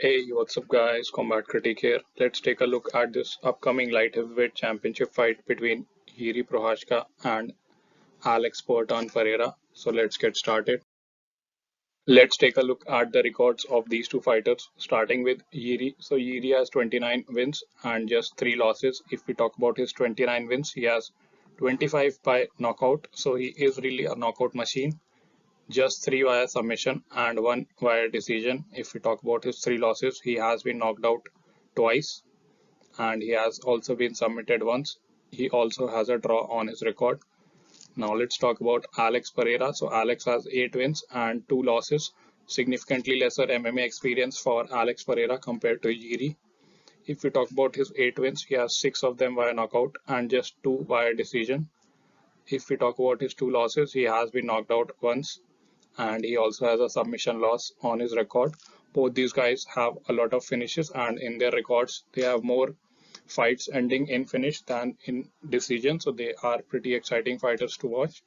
Hey, what's up guys? Combat Critic here. Let's take a look at this upcoming light heavyweight championship fight between Jiri Prochazka and Alex Poatan Pereira. So let's get started. Let's take a look at the records of these two fighters, starting with Jiri. So Jiri has 29 wins and just 3 losses. If we talk about his 29 wins, he has 25 by knockout. So he is really a knockout machine. Just 3 via submission and 1 via decision. If we talk about his 3 losses, he has been knocked out twice and he has also been submitted once. He also has a draw on his record. Now let's talk about Alex Pereira. So Alex has 8 wins and 2 losses. Significantly lesser MMA experience for Alex Pereira compared to Jiri. If we talk about his 8 wins, he has 6 of them via knockout and just 2 via decision. If we talk about his 2 losses, he has been knocked out once and he also has a submission loss on his record. Both these guys have a lot of finishes, and in their records, they have more fights ending in finish than in decision. So they are pretty exciting fighters to watch.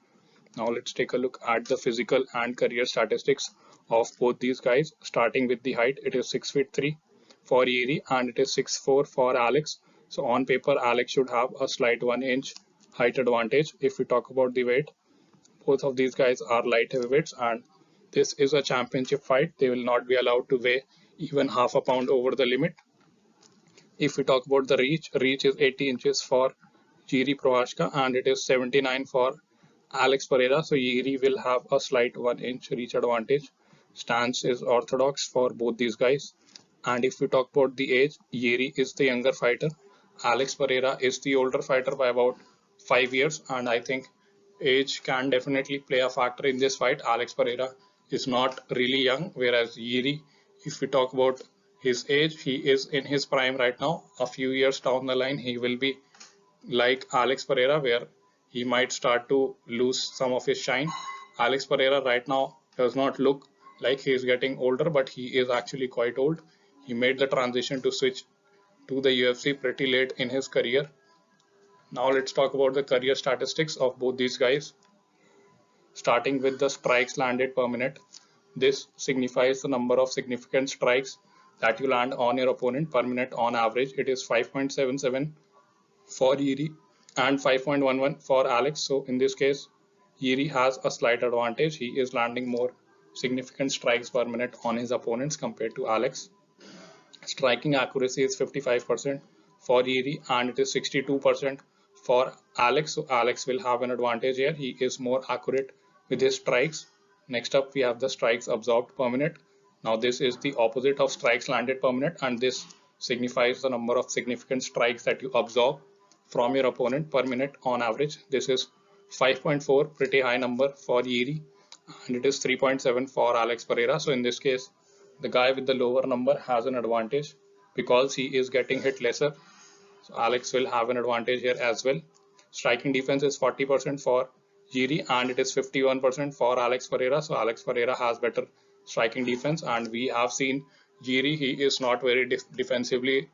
Now let's take a look at the physical and career statistics of both these guys. Starting with the height, it is 6 feet 3 for Yeri and it is 6'4" for Alex. So on paper, Alex should have a slight 1 inch height advantage. If we talk about the weight, both of these guys are light heavyweights and this is a championship fight. They will not be allowed to weigh even half a pound over the limit. If we talk about the reach is 80 inches for Jiri Prochazka and it is 79 for Alex Pereira. So Jiri will have a slight 1 inch reach advantage. Stance is orthodox for both these guys. And if we talk about the age, Jiri is the younger fighter. Alex Pereira is the older fighter by about 5 years, and I think age can definitely play a factor in this fight. Alex Pereira is not really young, whereas Jiri, if we talk about his age, he is in his prime right now. A few years down the line, he will be like Alex Pereira, where he might start to lose some of his shine. Alex Pereira right now does not look like he is getting older, but he is actually quite old. He made the transition to switch to the UFC pretty late in his career. Now let's talk about the career statistics of both these guys. Starting with the strikes landed per minute. This signifies the number of significant strikes that you land on your opponent per minute on average. It is 5.77 for Yiri and 5.11 for Alex. So in this case, Yiri has a slight advantage. He is landing more significant strikes per minute on his opponents compared to Alex. Striking accuracy is 55% for Yiri and it is 62% for Alex. So Alex will have an advantage here. He is more accurate with his strikes. Next up, we have the strikes absorbed per minute. Now this is the opposite of strikes landed per minute, and this signifies the number of significant strikes that you absorb from your opponent per minute on average. This is 5.4, pretty high number for Yiri, and it is 3.7 for Alex Pereira. So in this case, the guy with the lower number has an advantage because he is getting hit lesser. So Alex will have an advantage here as well. Striking defense is 40% for Jiri and it is 51% for Alex Pereira. So Alex Pereira has better striking defense, and we have seen Jiri, he is not very defensively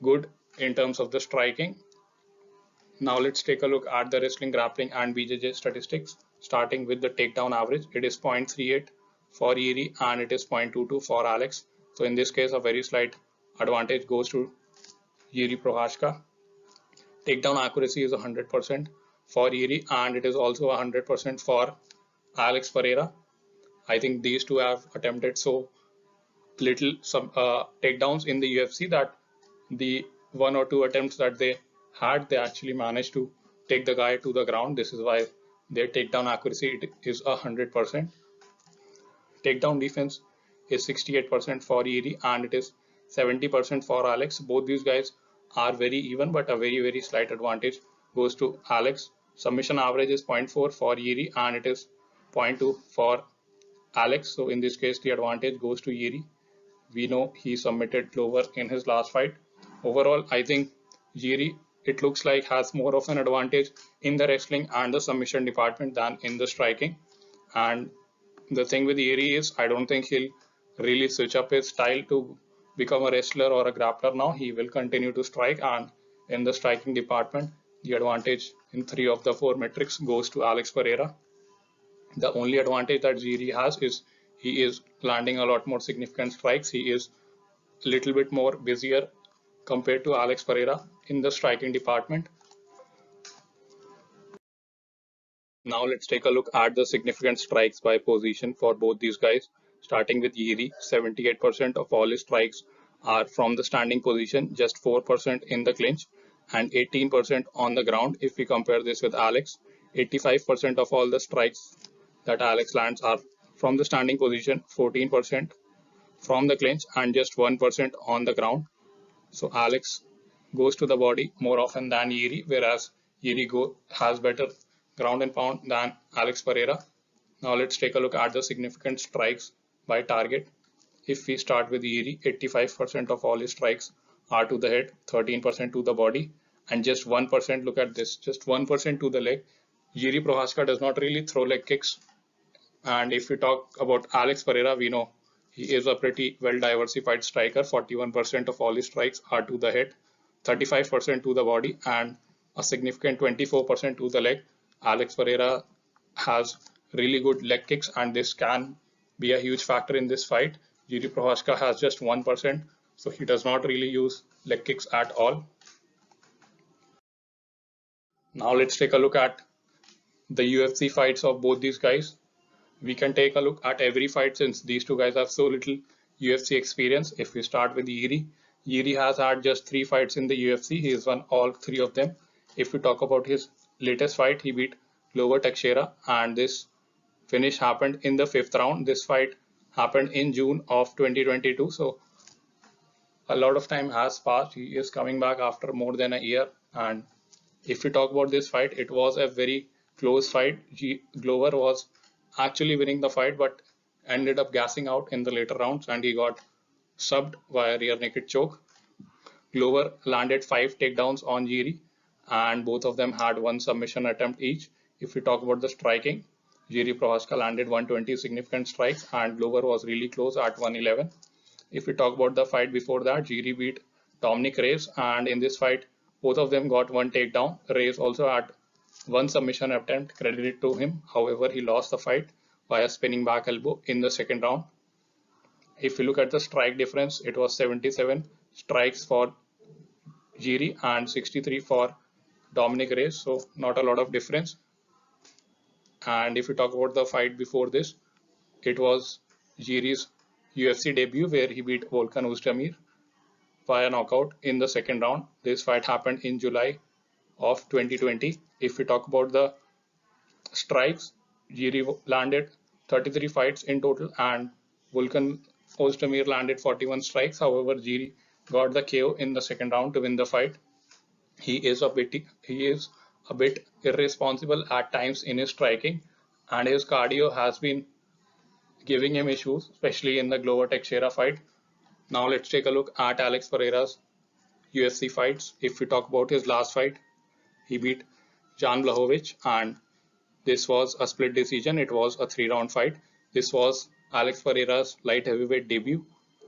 good in terms of the striking. Now let's take a look at the wrestling, grappling and BJJ statistics. Starting with the takedown average, it is 0.38 for Jiri and it is 0.22 for Alex. So in this case, a very slight advantage goes to Jiri Prochazka. Takedown accuracy is 100% for Jiri and it is also 100% for Alex Pereira. I think these two have attempted so little some takedowns in the UFC that the 1 or 2 attempts that they had, they actually managed to take the guy to the ground. This is why their takedown accuracy is 100%. Takedown defense is 68% for Yeri and it is 70% for Alex. Both these guys are very even, but a very slight advantage goes to Alex. Submission average is 0.4 for Yeri and it is 0.2 for Alex. So in this case, the advantage goes to Yeri. We know he submitted lower in his last fight. Overall, I think Jiri, it looks like, has more of an advantage in the wrestling and the submission department than in the striking. And the thing with Jiri is, I don't think he'll really switch up his style to become a wrestler or a grappler now. He will continue to strike, and in the striking department, the advantage in 3 of the 4 metrics goes to Alex Pereira. The only advantage that Jiri has is he is landing a lot more significant strikes. He is a little bit more busier compared to Alex Pereira in the striking department. Now let's take a look at the significant strikes by position for both these guys. Starting with Jiri, 78% of all his strikes are from the standing position, just 4% in the clinch, and 18% on the ground. If we compare this with Alex, 85% of all the strikes that Alex lands are from the standing position, 14% from the clinch, and just 1% on the ground. So Alex goes to the body more often than Jiri, whereas has better ground and pound than Alex Pereira. Now let's take a look at the significant strikes by target. If we start with Jiri, 85% of all his strikes are to the head, 13% to the body, and just 1%, look at this, just 1% to the leg. Jiri Prochazka does not really throw leg kicks. And if we talk about Alex Pereira, we know he is a pretty well diversified striker. 41% of all his strikes are to the head, 35% to the body, and a significant 24% to the leg. Alex Pereira has really good leg kicks, and this can be a huge factor in this fight. Jiri Prochazka has just 1%, so he does not really use leg kicks at all. Now let's take a look at the UFC fights of both these guys. We can take a look at every fight since these two guys have so little UFC experience. If we start with Jiri, Jiri has had just 3 fights in the UFC. He has won all 3 of them. If we talk about his latest fight, he beat Glover Teixeira, and this finish happened in the 5th round. This fight happened in June of 2022. So a lot of time has passed. He is coming back after more than a year. And if we talk about this fight, it was a very close fight. Glover was actually winning the fight, but ended up gassing out in the later rounds, and he got subbed via rear naked choke. Glover landed 5 takedowns on Jiri, and both of them had 1 submission attempt each. If we talk about the striking, Jiri Prochazka landed 120 significant strikes, and Glover was really close at 111. If we talk about the fight before that, Jiri beat Dominic Reyes, and in this fight, both of them got 1 takedown. Reyes also had 1 submission attempt credited to him. However, he lost the fight via spinning back elbow in the 2nd round. If we look at the strike difference, it was 77 strikes for Jiri and 63 for Dominic Reyes, so not a lot of difference. And if we talk about the fight before this, it was Jiri's UFC debut where he beat Volkan Ozdemir via knockout in the 2nd round. This fight happened in July of 2020. If we talk about the strikes, Jiri landed 33 fights in total, and Volkan Ozdemir landed 41 strikes. However, Jiri got the KO in the 2nd round to win the fight. He is a bit irresponsible at times in his striking, and his cardio has been giving him issues, especially in the Glover Teixeira fight. Now let's take a look at Alex Pereira's UFC fights. If we talk about his last fight, he beat Jan Blachowicz, and this was a split decision. It was a 3-round fight. This was Alex Pereira's light heavyweight debut.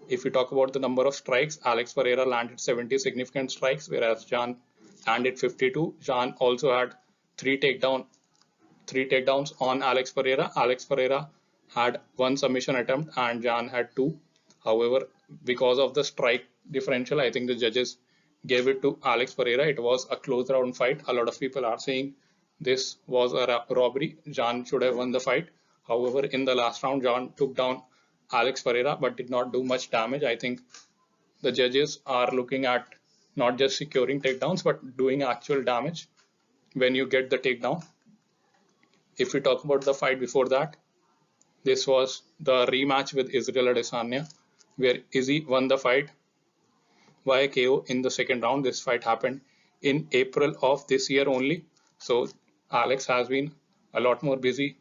If we talk about the number of strikes, Alex Pereira landed 70 significant strikes, whereas Jan landed 52. Jan also had 3 takedowns on Alex Pereira. Alex Pereira had 1 submission attempt and Jan had 2. However, because of the strike differential, I think the judges gave it to Alex Pereira. It was a close round fight. A lot of people are saying this was a robbery. Jan should have won the fight. However, in the last round, Jan took down Alex Pereira but did not do much damage. I think the judges are looking at not just securing takedowns but doing actual damage when you get the takedown. If we talk about the fight before that, this was the rematch with Israel Adesanya, where Izzy won the fight via KO in the 2nd round. This fight happened in April of this year only. So Alex has been a lot more busier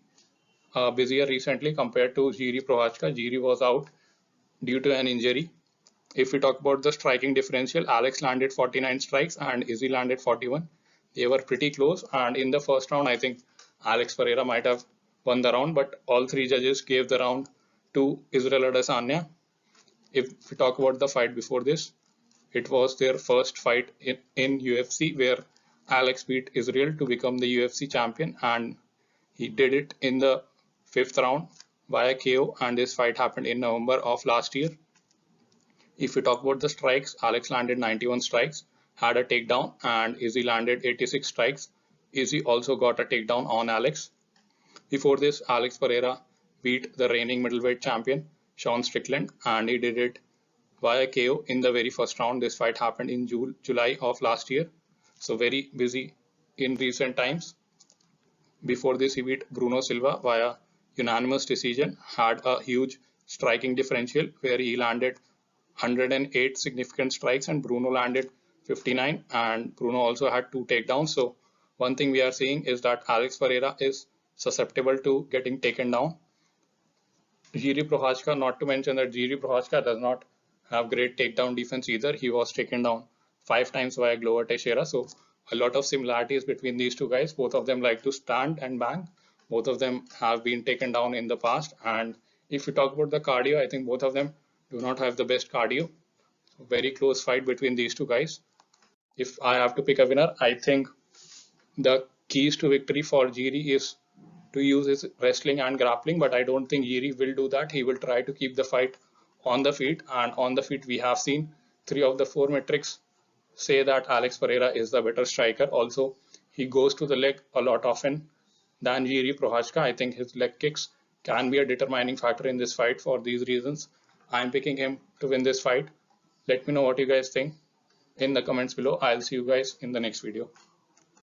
recently compared to Jiri Prochazka. Jiri was out due to an injury. If we talk about the striking differential, Alex landed 49 strikes and Izzy landed 41. They were pretty close, and in the 1st round, I think Alex Pereira might have won the round, but all 3 judges gave the round to Israel Adesanya. If we talk about the fight before this, it was their first fight in UFC where Alex beat Israel to become the UFC champion, and he did it in the 5th round via KO, and this fight happened in November of last year. If we talk about the strikes, Alex landed 91 strikes, had a takedown, and Izzy landed 86 strikes. Izzy also got a takedown on Alex. Before this, Alex Pereira beat the reigning middleweight champion, Sean Strickland, and he did it via KO in the very first round. This fight happened in July of last year, so very busy in recent times. Before this, he beat Bruno Silva via unanimous decision, had a huge striking differential where he landed 108 significant strikes and Bruno landed 59, and Bruno also had 2 takedowns. So one thing we are seeing is that Alex Pereira is susceptible to getting taken down. Jiri Prochazka, not to mention that Jiri Prochazka does not have great takedown defense either. He was taken down 5 times via Glover Teixeira. So a lot of similarities between these two guys. Both of them like to stand and bang. Both of them have been taken down in the past. And if you talk about the cardio, I think both of them do not have the best cardio. Very close fight between these two guys. If I have to pick a winner, I think the keys to victory for Jiri is to use his wrestling and grappling, but I don't think Jiri will do that. He will try to keep the fight on the feet, and on the feet we have seen 3 of the 4 metrics say that Alex Pereira is the better striker. Also, he goes to the leg a lot often than Jiri Prochazka. I think his leg kicks can be a determining factor in this fight. For these reasons, I'm picking him to win this fight. Let me know what you guys think in the comments below. I'll see you guys in the next video.